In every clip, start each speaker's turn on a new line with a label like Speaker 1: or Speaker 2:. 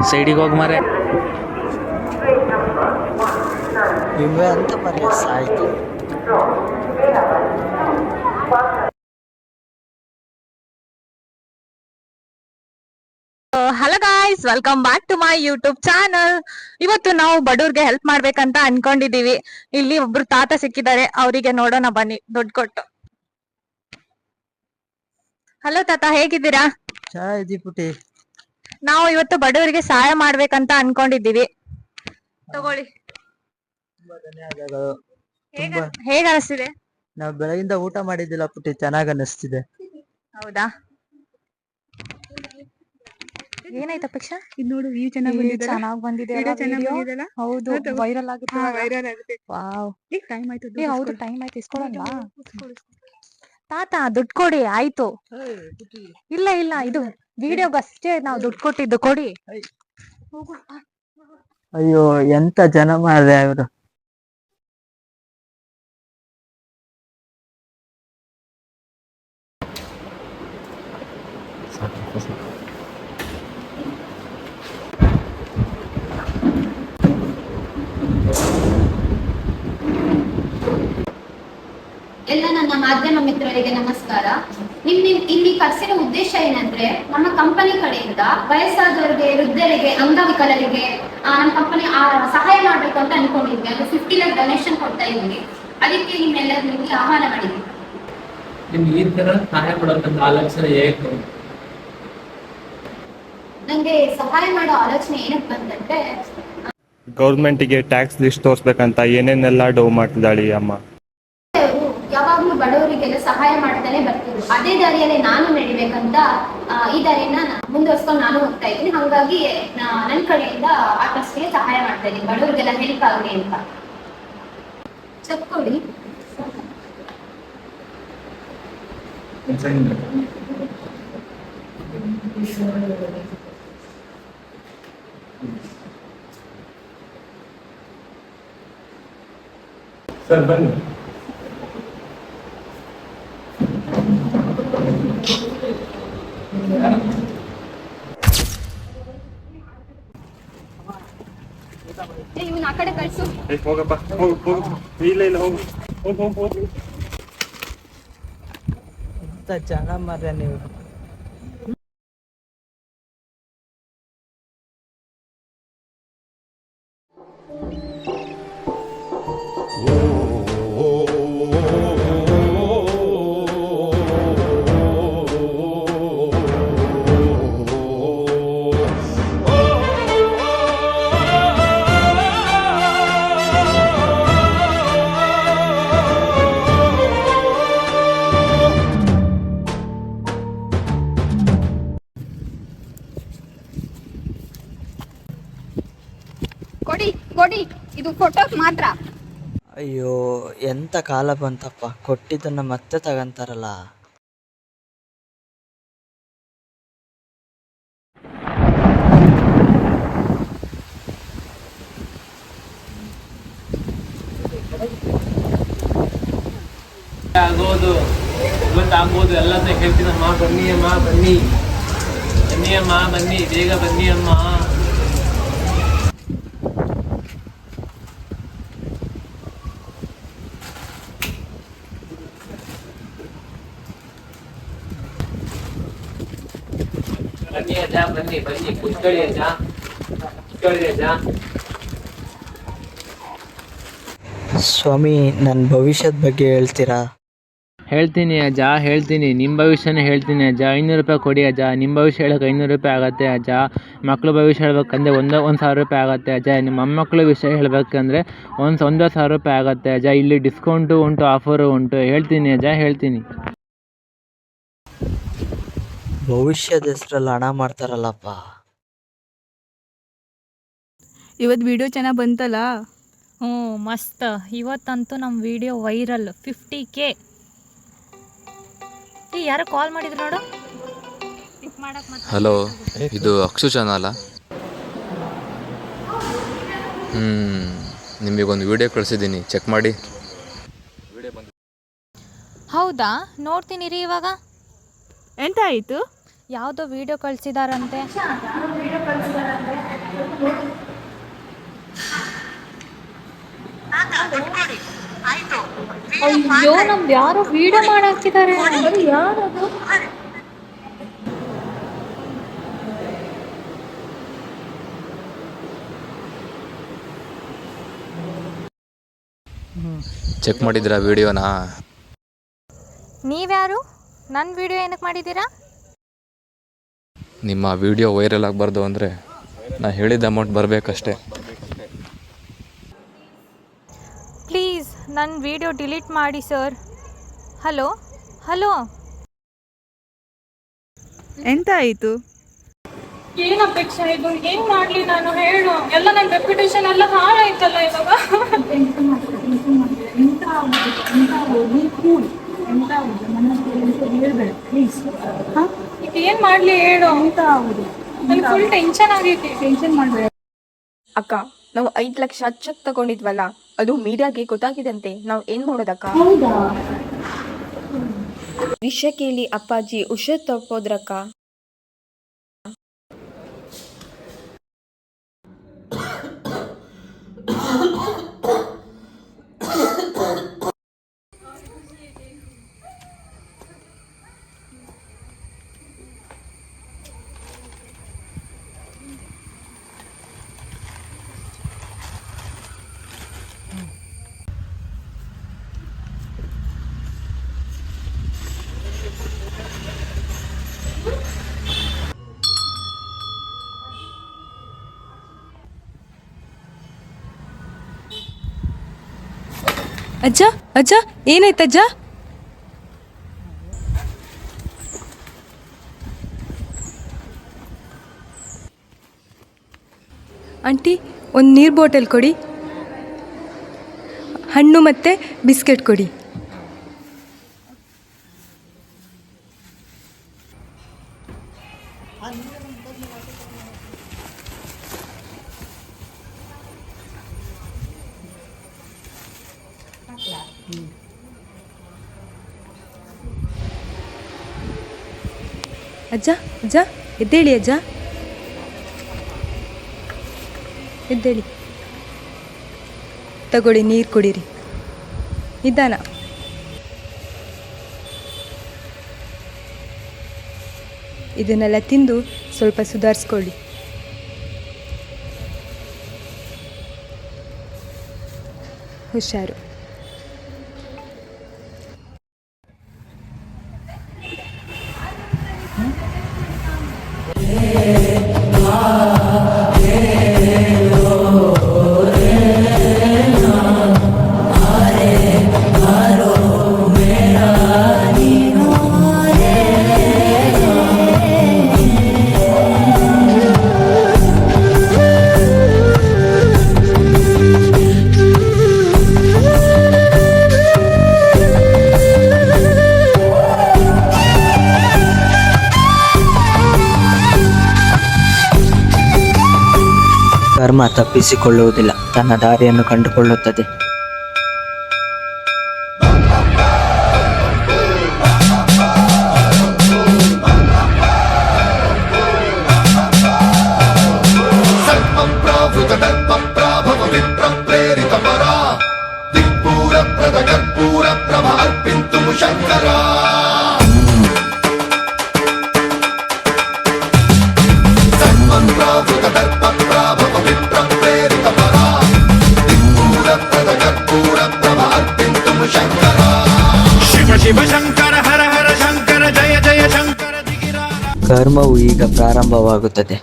Speaker 1: ಸೈಡಿಗೆ ಹೋಗಿ ಮಾರೆ.
Speaker 2: ಇವೇ ಅಂತ ಮರ್ಯ ಸಾಯ್ತು.
Speaker 3: Hello guys, welcome back to my YouTube channel. ಇವತ್ತು ನಾವು ಬಡವ್ರಿಗೆ ಹೆಲ್ಪ್ ಮಾಡ್ಬೇಕಂತ ಅನ್ಕೊಂಡಿದೀವಿ. ಇಲ್ಲಿ ಒಬ್ರು ತಾತ ಸಿಕ್ಕಿದ್ದಾರೆ, ಅವರಿಗೆ ನೋಡೋಣ ಬನ್ನಿ ದುಡ್ಡು ಕೊಟ್ಟು. ಹಲೋ ತಾತ, ಹೇಗಿದ್ದೀರಾ?
Speaker 2: ಚೆನ್ನಾಗಿದ್ದೀವಿ ಪುಟಿ.
Speaker 3: ನಾವು ಇವತ್ತು ಬಡವರಿಗೆ ಸಹಾಯ ಮಾಡ್ಬೇಕಂತ ಅನ್ಕೊಂಡಿದೀವಿ. ತಗೊಳ್ಳಿ.
Speaker 2: ತುಂಬಾ ಧನ್ಯವಾದಗಳು.
Speaker 3: ಹೇಗ ಅನಿಸ್ತಿದೆ?
Speaker 2: ನಾವು ಬೆಳಗಿಂದ ಊಟ ಮಾಡಿದ್ದಿಲ್ಲ ಪುಟಿ, ಚೆನ್ನಾಗ್ ಅನಿಸ್ತಿದೆ.
Speaker 3: ಹೌದಾ? ಏನಾಯ್ತು ಅಪೇಕ್ಷಾ?
Speaker 4: ಇದು ನೋಡು, ವ್ಯೂ ಚೆನ್ನಾಗಿ ಬಂದಿದೆ.
Speaker 3: ಚೆನ್ನಾಗಿ ಬಂದಿದೆ ಅಲ್ಲ ವಿಡಿಯೋ? ಹೌದು, ವೈರಲ್ ಆಗುತ್ತೆ.
Speaker 4: ವೈರಲ್ ಆಗುತ್ತೆ.
Speaker 3: ವಾವ್.
Speaker 4: ಈಗ ಟೈಮ್ ಆಯ್ತು.
Speaker 3: ಹೌದು, ಟೈಮ್ ಆಯ್ತು. ಇಸ್ಕೊಳ್ಳೋಣವಾ? ತಾತ ದುಡ್ಡು ಕೊಡಿ. ಆಯ್ತು. ಇಲ್ಲ ಇಲ್ಲ, ಇದು ವಿಡಿಯೋಗಷ್ಟೇ ನಾವು ದುಡ್ಡು ಕೊಟ್ಟಿದ್ದು, ಕೊಡಿ.
Speaker 2: ಅಯ್ಯೋ, ಎಂತ ಜನ ಮಾಡಿದೆ ಅವರು.
Speaker 5: ಎಲ್ಲ ನನ್ನ ಮಾಧ್ಯಮ ಮಿತ್ರರಿಗೆ ನಮಸ್ಕಾರ. ನಿಮ್ ಇಲ್ಲಿ ಕರೆಸಿರೋ ಉದ್ದೇಶ ಏನಂದ್ರೆ, ನಮ್ಮ ಕಂಪನಿ ಕಡೆಯಿಂದ ವಯಸ್ಸಾದವರಿಗೆ, ವೃದ್ಧರಿಗೆ, ಅಂಗವಿಕಲರಿಗೆ ನಮ್ಮ ಕಂಪನಿ ಸಹಾಯ ಮಾಡ್ಬೇಕು ಅಂತ ಅನ್ಕೊಂಡಿದ್ವಿ. ಅದು 50 lakh ಡೊನೇಷನ್ ಕೊಡ್ತಾ ಇದ್ವಿ. ಅದಕ್ಕೆ ನಿಮ್ಮೆಲ್ಲರಿಗೆ ಆಹ್ವಾನ ಮಾಡಿದ್ವಿ.
Speaker 1: ನಿಮ್ಗೆ ಈ ತರ ಸಹಾಯ ಮಾಡೋದಂತ ಆಲೋಚನೆ ಹೇಗೆ?
Speaker 5: ನಂಗೆ ಸಹಾಯ ಮಾಡೋ ಆಲೋಚನೆ ಏನಕ್ಕೆ ಬಂದಂದ್ರೆ,
Speaker 6: ಗೌರ್ಮೆಂಟಿಗೆ ಟ್ಯಾಕ್ಸ್ ಲಿಸ್ಟ್ ತೋರಿಸ್ಬೇಕಂತ ಏನೇನೆಲ್ಲ ಡೌ ಮಾಡ್ತಿದ್ದಾಳಿ ಅಮ್ಮ.
Speaker 5: ಯಾವಾಗ್ಲೂ ಬಡವರಿಗೆಲ್ಲ ಸಹಾಯ ಮಾಡ್ತಾನೆ ಬರ್ತಿದ್ರು. ಅದೇ ದಾರಿಯಲ್ಲಿ ನಾನು ನಡಿಬೇಕಂತ ಈ ದಾರಿಯನ್ನ ಮುಂದುವರ್ಸ್ಕೊಂಡು ನಾನು ಹೋಗ್ತಾ ಇದ್ದೀನಿ. ಹಾಗಾಗಿ ನನ್ನ ಕಡೆಯಿಂದ ಆ ಟ್ರಸ್ಟ್ಗೆ ಸಹಾಯ ಮಾಡ್ತಾ ಇದ್ದೀನಿ, ಬಡವರಿಗೆಲ್ಲ ಹೆಲ್ಪ್ ಆಗಲಿ ಅಂತ. ಚೆಕ್ ಕೊಡಿ.
Speaker 6: ಸರ್ ಬನ್ನಿ.
Speaker 5: ಇವನ್ ಆ ಕಡೆ ಕಳ್ಸು.
Speaker 6: ಹೋಗಪ್ಪ, ಹೋಗು. ಇಲ್ಲ ಹೋಗು. ಹೋಗು.
Speaker 2: ಎಂತ ಜನ ಮಾರ್ಯ ನೀವು.
Speaker 5: ಕೊಡಿ, ಇದು ಫೋಟೋಸ್ ಮಾತ್ರ.
Speaker 2: ಅಯ್ಯೋ, ಎಂತ ಕಾಲ ಬಂತಪ್ಪ. ಕೊಟ್ಟಿದ್ದನ್ನ ಮತ್ತೆ ತಗಂತಾರಲ್ಲ.
Speaker 1: ಆಗೋದು ಗೊತ್ತಾಗ್ಬೋದು. ಎಲ್ಲ ಹೇಳ್ತೀನಮ್ಮ. ಬನ್ನಿ ಅಮ್ಮ, ಬನ್ನಿ ಅಮ್ಮ, ಬನ್ನಿ, ಬೇಗ ಬನ್ನಿ ಅಮ್ಮ. ಬನ್ನಿ ಅಜ್ಜ, ಬನ್ನಿ ಕುತ್ಕೊಳ್ಳಿ ಅಜ್ಜ.
Speaker 2: ಸ್ವಾಮಿ, ನನ್ನ ಭವಿಷ್ಯದ ಬಗ್ಗೆ ಹೇಳ್ತೀರಾ?
Speaker 1: ಹೇಳ್ತೀನಿ ಅಜ್ಜ, ಹೇಳ್ತೀನಿ. ನಿಮ್ಮ ಭವಿಷ್ಯನೇ ಹೇಳ್ತೀನಿ ಅಜ್ಜ. 500 ರೂಪಾಯಿ ಕೊಡಿ ಅಜ್ಜ. ನಿಮ್ಮ ಭವಿಷ್ಯ ಹೇಳಕ್ಕೆ 500 ರೂಪಾಯಿ ಆಗುತ್ತೆ ಅಜ್ಜ. ಮಕ್ಕಳು ಭವಿಷ್ಯ ಹೇಳ್ಬೇಕಂದ್ರೆ 1,000 ರೂಪಾಯಿ ಆಗುತ್ತೆ ಅಜ್ಜ. ನಿಮ್ಮ ಮೊಮ್ಮಕ್ಕಳು ವಿಷಯ ಹೇಳ್ಬೇಕಂದ್ರೆ 1,000 ರೂಪಾಯಿ ಆಗುತ್ತೆ ಅಜ್ಜ. ಇಲ್ಲಿ ಡಿಸ್ಕೌಂಟು ಉಂಟು, ಆಫರು ಉಂಟು. ಹೇಳ್ತೀನಿ ಅಜ್ಜ, ಹೇಳ್ತೀನಿ.
Speaker 2: ಭವಿಷ್ಯದ ಹೆಸರಲ್ಲಿ ಹಣ ಮಾಡ್ತಾರಲ್ಲಪ್ಪ.
Speaker 4: ಇವತ್ತು ವಿಡಿಯೋ ಚೆನ್ನಾಗಿ ಬಂತಲ್ಲ.
Speaker 3: ಮಸ್ತ್. ಇವತ್ತಂತೂ ನಮ್ಮ ವಿಡಿಯೋ ವೈರಲ್. 50K. ಯಾರು ಕಾಲ್ ಮಾಡಿದ್ರು ನೋಡು.
Speaker 7: ಹಲೋ, ಇದು ಅಕ್ಷು ಚಾನಲ? ನಿಮಗೊಂದು ವಿಡಿಯೋ ಕಳಿಸಿದ್ದೀನಿ, ಚೆಕ್ ಮಾಡಿ.
Speaker 3: ಹೌದಾ? ನೋಡ್ತೀನಿ ರೀ. ಇವಾಗ
Speaker 4: ಎಂತ ಆಯಿತು?
Speaker 3: ಯಾವುದೋ ವಿಡಿಯೋ ಕಳಿಸಿದಾರಂತೆ. ಅಯ್ಯೋ ನಮ್ದು ಯಾರೋ ವಿಡಿಯೋ ಮಾಡಾಕ್ತಿದ್ದಾರೆ. ಯಾರದು?
Speaker 7: ಚೆಕ್ ಮಾಡಿದ್ರಾ ವಿಡಿಯೋನಾ?
Speaker 3: ನೀವ್ಯಾರು? ನನ್ನ ವಿಡಿಯೋ ಏನಕ್ಕೆ ಮಾಡಿದ್ದೀರಾ?
Speaker 7: ನಿಮ್ಮ ವಿಡಿಯೋ ವೈರಲ್ ಆಗಬಾರ್ದು ಅಂದರೆ ನಾ ಹೇಳಿದ ಅಮೌಂಟ್ ಬರಬೇಕಷ್ಟೇ.
Speaker 3: ಪ್ಲೀಸ್ ನನ್ನ ವಿಡಿಯೋ ಡಿಲೀಟ್ ಮಾಡಿ ಸರ್. ಹಲೋ ಹಲೋ,
Speaker 4: ಎಂತ ಆಯಿತು?
Speaker 3: ಏನು ಅಪೇಕ್ಷೆ ಇದು? ಏನ್ ಮಾಡ್ಲಿ ನಾನು? ಹೇಳು. ಎಲ್ಲ ನನ್ನ ರೆಪ್ಯುಟೇಷನ್ ಎಲ್ಲ ಹಾಳಾಯ್ತಲ್ಲ ಇವಾಗ. ಈಗ ಏನ್ ಮಾಡ್ಲಿ ಹೇಳು? ನನ್ಗೆ ಫುಲ್ ಟೆನ್ಷನ್ ಆಗೈತಿ. ಟೆನ್ಷನ್ ಮಾಡ್ಬೇಡ
Speaker 8: ಅಕ್ಕ. ನಾವು 5 ಲಕ್ಷ ಚೆಕ್ ತಗೊಂಡಿದ್ವಲ್ಲ, ಅದು ಮೀಡಿಯಾಗೆ ಗೊತ್ತಾಗಿದಂತೆ. ನಾವು ಏನ್ ಮಾಡೋದಕ್ಕ? ವಿಷಯ ಕೇಳಿ ಅಪ್ಪಾಜಿ ಹುಷಾರ್ ತಪ್ಪೋದ್ರಕ್ಕ.
Speaker 4: ಅಜ್ಜ ಅಜ್ಜ, ಏನಾಯ್ತಜ್ಜ? ಆಂಟಿ, ಒಂದು ನೀರು ಬಾಟಲ್ ಕೊಡಿ, ಹಣ್ಣು ಮತ್ತು ಬಿಸ್ಕೆಟ್ ಕೊಡಿ. ಅಜ್ಜ ಅಜ್ಜ, ಎದ್ದೇಳಿ ಅಜ್ಜ, ಎದ್ದೇಳಿ. ತಗೊಳ್ಳಿ, ನೀರು ಕುಡೀರಿ. ನಿಧಾನ. ಇದನ್ನೆಲ್ಲ ತಿಂದು ಸ್ವಲ್ಪ ಸುಧಾರಿಸ್ಕೊಳ್ಳಿ. ಹುಷಾರು.
Speaker 2: ಕರ್ಮ ತಪ್ಪಿಸಿಕೊಳ್ಳುವುದಿಲ್ಲ, ತನ್ನ ದಾರಿಯನ್ನು ಕಂಡುಕೊಳ್ಳುತ್ತದೆ. ಕರ್ಮವು ಈಗ ಪ್ರಾರಂಭವಾಗುತ್ತದೆ.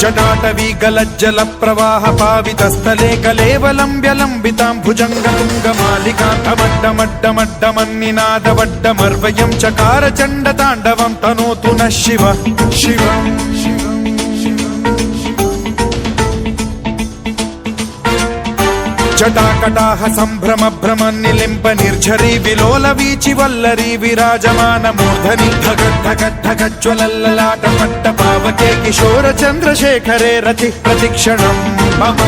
Speaker 9: जटाटवीगलज्जल प्रवाह पावितस्थले कलेवलम्ब्य लम्बितां भुजङ्गतुङ्गमालिकान्तमड्डमड्डमड्डमन्निनादवड्डमर्वयं चकार चण्डताण्डवं तनोतु नः शिव शिव। జటాకటాహ సంభ్రమ భ్రమ నిలింప నిర్ఝరీ విలోల వీచి వల్లరీ విరాజమాన మూర్ధని ఢగఢగఢగజ్వలల్లలాట పట్ట పావకే కిశోర చంద్రశేఖరే రతి ప్రతిక్షణం మమ